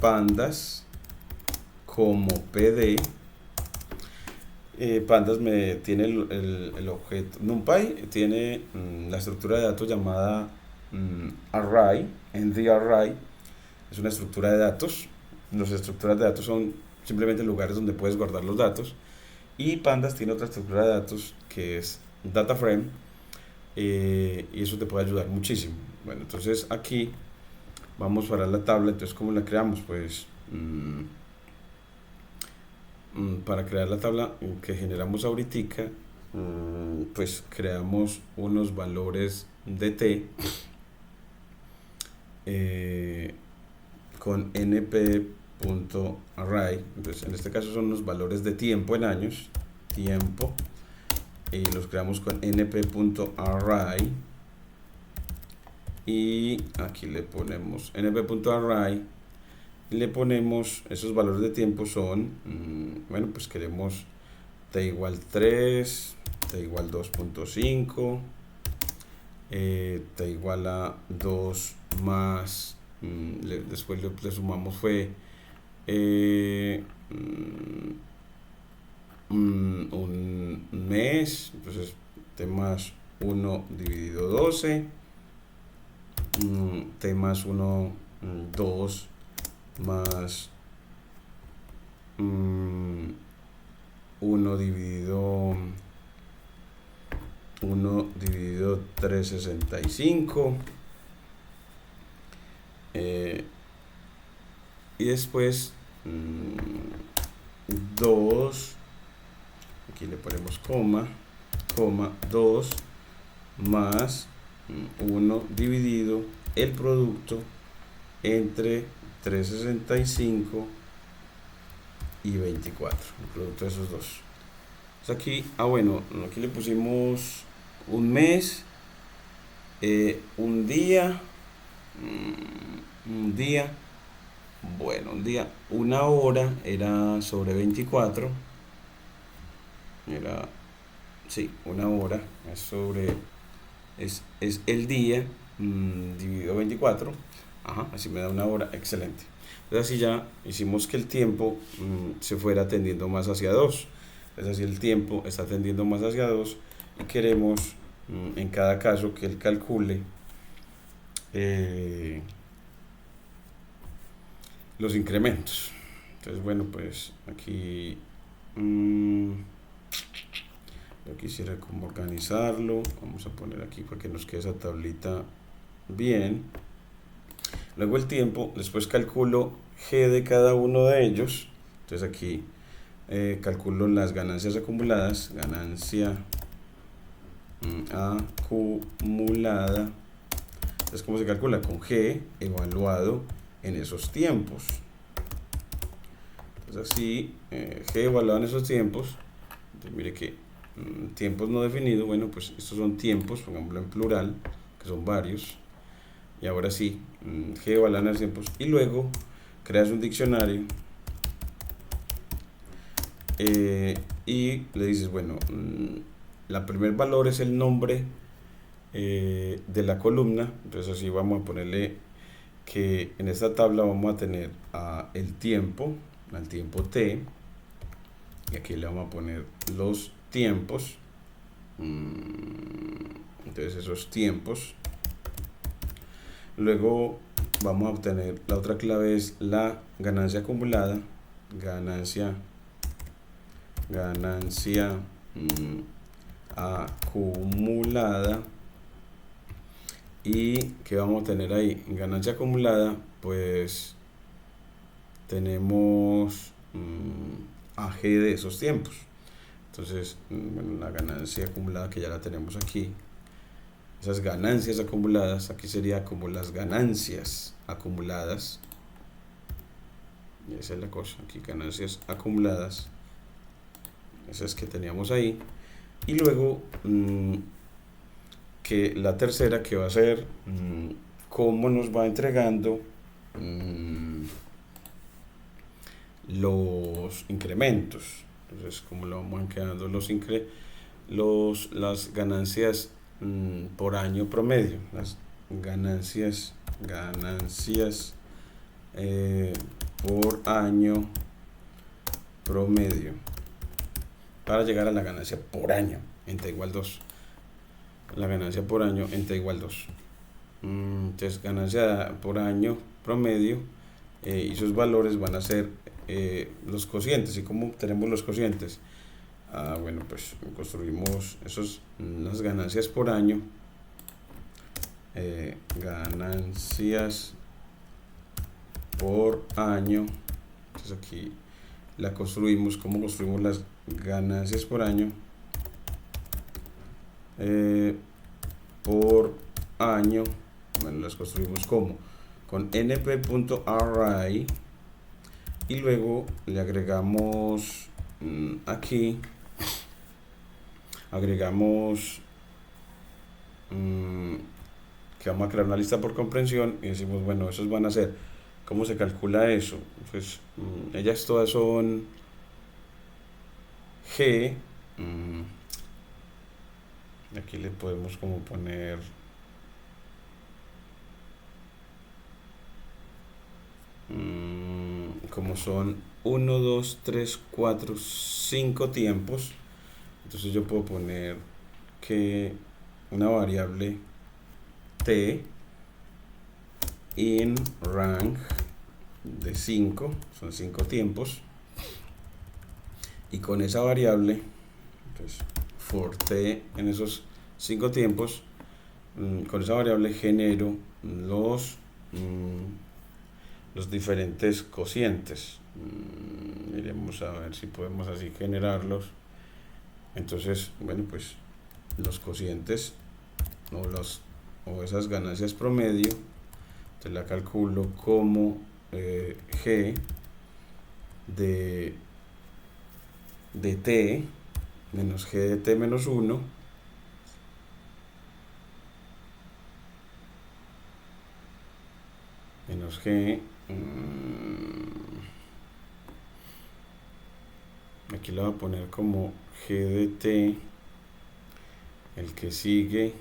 pandas como pd. Pandas me tiene el objeto numpy, tiene la estructura de datos llamada array, array es una estructura de datos. Las estructuras de datos son simplemente lugares donde puedes guardar los datos, y pandas tiene otra estructura de datos que es data frame, y eso te puede ayudar muchísimo. Bueno, entonces aquí vamos para la tabla. Entonces, ¿cómo la creamos? Pues para crear la tabla que generamos ahorita, pues creamos unos valores de t con np.array. Entonces en este caso son los valores de tiempo en años, tiempo, y los creamos con np.array, y aquí le ponemos np.array y le ponemos esos valores de tiempo. Son bueno, pues queremos t igual 3, t igual 2.5, t igual a 2 más, después le sumamos fue un mes, entonces t más 1 dividido 12, t más 1, 2 más 1 dividido 365, y después 2, aquí le ponemos coma, 2 más 1 dividido el producto entre 365 y 24, el producto de esos dos. Entonces aquí, bueno, aquí le pusimos un mes, un día, bueno, un día, una hora era sobre 24, era, sí, una hora es sobre, es el día dividido 24, así me da una hora, excelente. Entonces así ya hicimos que el tiempo se fuera tendiendo más hacia 2. Entonces así el tiempo está tendiendo más hacia 2, y queremos en cada caso que él calcule los incrementos. Entonces, bueno, pues aquí yo quisiera como organizarlo. Vamos a poner aquí para que nos quede esa tablita bien. Luego el tiempo, después calculo G de cada uno de ellos. Entonces aquí calculo las ganancias acumuladas. Ganancia acumulada. Entonces, ¿cómo se calcula? Con G evaluado en esos tiempos. Entonces así, G evaluado en esos tiempos. Entonces mire que tiempos no definidos, bueno, pues estos son tiempos, pongámoslo en plural, que son varios. Y ahora sí, G evaluado en esos tiempos. Y luego creas un diccionario y le dices, bueno, la primer valor es el nombre de la columna. Entonces así vamos a ponerle que en esta tabla vamos a tener el tiempo, al tiempo t, y aquí le vamos a poner los tiempos. Entonces esos tiempos. Luego vamos a obtener, la otra clave es la ganancia acumulada, ganancia acumulada. Y que vamos a tener ahí ganancia acumulada, pues tenemos AG de esos tiempos. Entonces, bueno, la ganancia acumulada que ya la tenemos aquí, esas ganancias acumuladas, aquí sería como las ganancias acumuladas, y esa es la cosa, aquí ganancias acumuladas, esas que teníamos ahí. Y luego que la tercera, que va a ser cómo nos va entregando los incrementos. Entonces, cómo lo vamos quedando las ganancias por año promedio, las ganancias por año promedio, para llegar a la ganancia por año en t igual 2. La ganancia por año en t igual 2. Entonces, ganancia por año promedio, y sus valores van a ser los cocientes. ¿Y cómo tenemos los cocientes? Bueno, pues construimos las ganancias por año. Ganancias por año. Entonces aquí la construimos. ¿Cómo construimos las ganancias por año? Por año. Bueno, las construimos como con np.array, y luego le agregamos aquí que vamos a crear una lista por comprensión, y decimos, bueno, esos van a ser, ¿cómo se calcula eso? Pues ellas todas son G. Aquí le podemos como poner como son 1, 2, 3, 4, 5 tiempos. Entonces yo puedo poner que una variable t in rank de 5, son 5 tiempos, y con esa variable, entonces for t en esos 5 tiempos, con esa variable genero los diferentes cocientes. Miremos a ver si podemos así generarlos. Entonces, bueno, pues los cocientes o esas ganancias promedio, te la calculo como G de t menos G de t menos 1 menos G. Aquí le voy a poner como G de t, el que sigue,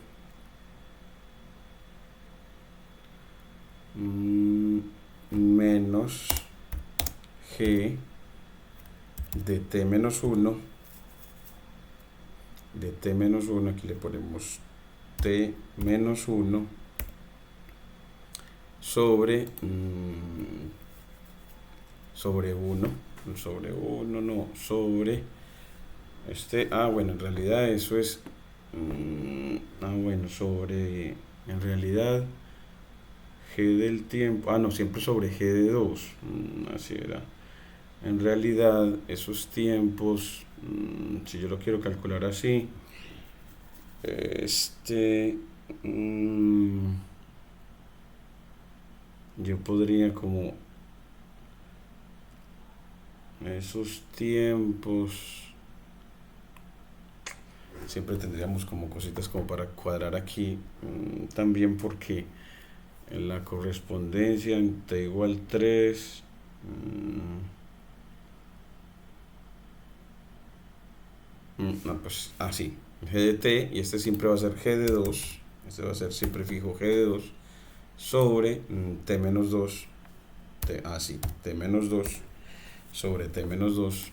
menos G de t menos 1, de t menos 1, aquí le ponemos t menos 1 sobre sobre 1, sobre 1, no, sobre bueno, en realidad eso es, bueno, sobre, en realidad, g del tiempo, no, siempre sobre g de 2, así era. En realidad, esos tiempos, si yo lo quiero calcular así, yo podría como esos tiempos, siempre tendríamos como cositas como para cuadrar aquí, también porque en la correspondencia en t igual 3, no, pues así, g de t, y este siempre va a ser g de 2, este va a ser siempre fijo g de 2, sobre t menos 2, así, t menos 2, sobre t menos 2,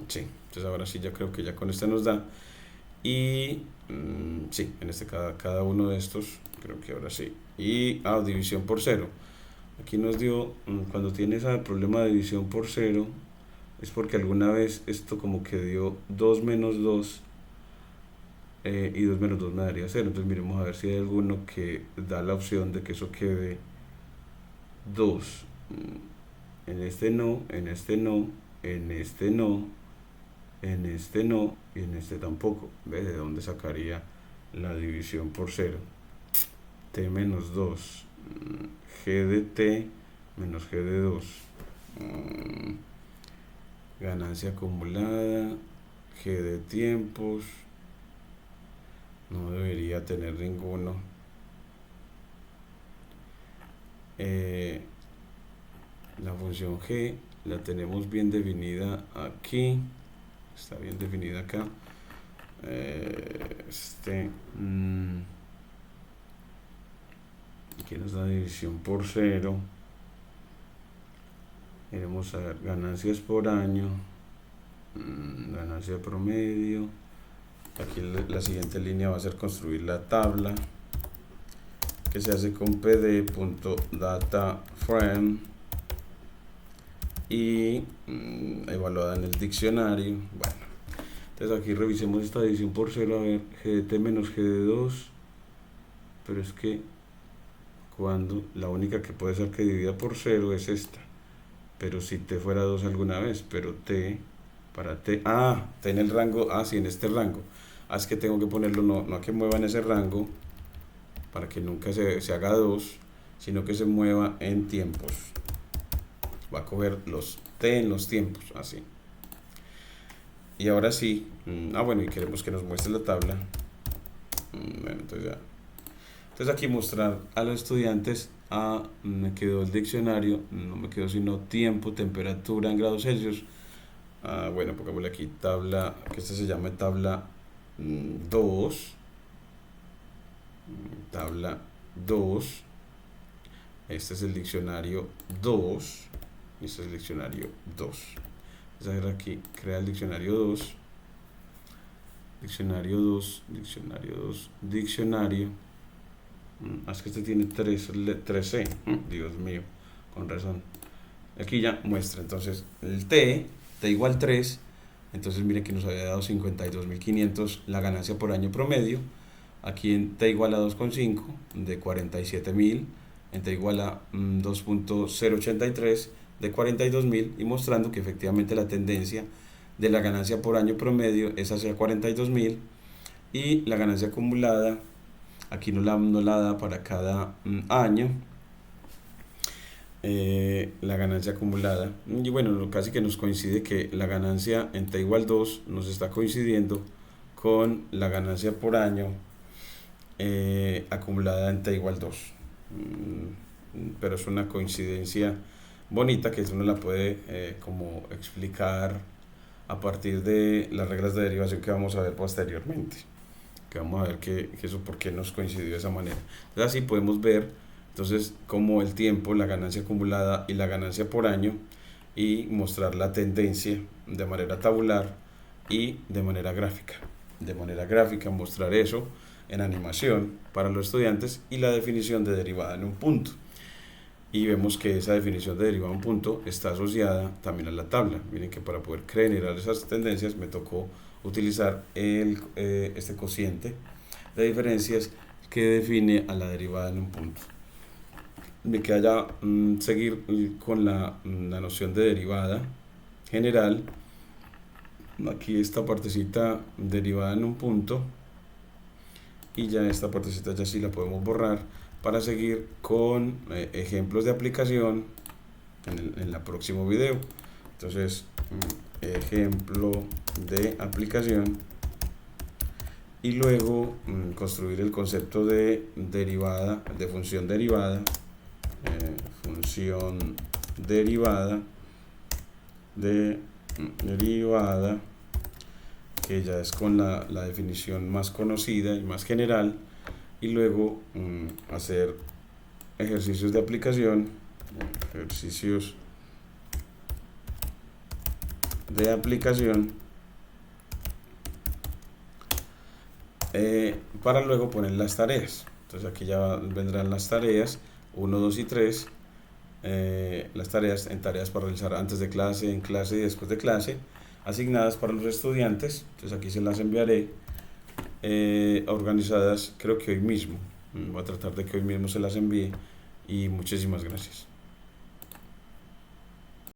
sí, entonces ahora sí ya creo que ya con este nos da, y sí, en cada uno de estos, creo que ahora sí, y división por 0, aquí nos dio, cuando tienes el problema de división por 0, es porque alguna vez esto como que dio 2 menos 2, y 2 menos 2 me daría 0, entonces miremos a ver si hay alguno que da la opción de que eso quede 2, en este no, en este no, en este no, en este no, y en este tampoco. ¿Ves de dónde sacaría la división por 0? T menos 2, g de t menos g de 2, ganancia acumulada, g de tiempos, no debería tener ninguno. La función g la tenemos bien definida aquí, está bien definida acá. Aquí nos da división por 0. Iremos a ver ganancias por año, ganancia promedio. Aquí la siguiente línea va a ser construir la tabla, que se hace con pd.dataframe y evaluada en el diccionario. Bueno, entonces aquí revisemos esta división por 0, a ver, g de t menos g de 2, pero es que cuando la única que puede ser que divida por 0 es esta, pero si t fuera 2 alguna vez, pero t, para t, t en el rango, sí, en este rango, es que tengo que ponerlo, no a que mueva en ese rango, para que nunca se haga 2, sino que se mueva en tiempos, va a coger los t en los tiempos, así. Y ahora sí, bueno, y queremos que nos muestre la tabla, bueno, entonces ya. Entonces aquí mostrar a los estudiantes, me quedó el diccionario, no me quedó sino tiempo, temperatura en grados Celsius. Bueno, pongámosle aquí tabla, que esta se llama tabla 2, tabla 2, este es el diccionario 2, y este es el diccionario 2. Vamos a ver aquí, crea el diccionario 2, diccionario 2, diccionario 2, diccionario. Es que este tiene 3C, Dios mío, con razón. Aquí ya muestra, entonces, el t igual 3, entonces miren que nos había dado 52.500 la ganancia por año promedio. Aquí en t igual a 2,5 de 47.000, en t igual a 2.083 de 42.000, y mostrando que efectivamente la tendencia de la ganancia por año promedio es hacia 42.000, y la ganancia acumulada aquí no la da para cada año, la ganancia acumulada, y bueno, casi que nos coincide que la ganancia en t igual 2 nos está coincidiendo con la ganancia por año acumulada en t igual 2, pero es una coincidencia bonita que uno la puede como explicar a partir de las reglas de derivación que vamos a ver posteriormente, que vamos a ver que eso por qué nos coincidió de esa manera. Entonces así podemos ver entonces como el tiempo, la ganancia acumulada y la ganancia por año, y mostrar la tendencia de manera tabular y de manera gráfica. De manera gráfica mostrar eso en animación para los estudiantes, y la definición de derivada en un punto. y vemos que esa definición de derivada de un punto está asociada también a la tabla. Miren que para poder generar esas tendencias me tocó utilizar este cociente de diferencias que define a la derivada en un punto. Me queda ya seguir con la noción de derivada general. Aquí esta partecita derivada en un punto, y ya esta partecita ya sí la podemos borrar para seguir con ejemplos de aplicación en el próximo video. Entonces, ejemplo de aplicación, y luego construir el concepto de derivada, de función derivada, que ya es con la definición más conocida y más general, y luego hacer ejercicios de aplicación, para luego poner las tareas. Entonces aquí ya vendrán las tareas 1, 2 y 3, las tareas para realizar antes de clase, en clase y después de clase, asignadas para los estudiantes. Entonces aquí se las enviaré organizadas, creo que hoy mismo. Voy a tratar de que hoy mismo se las envíe, y muchísimas gracias.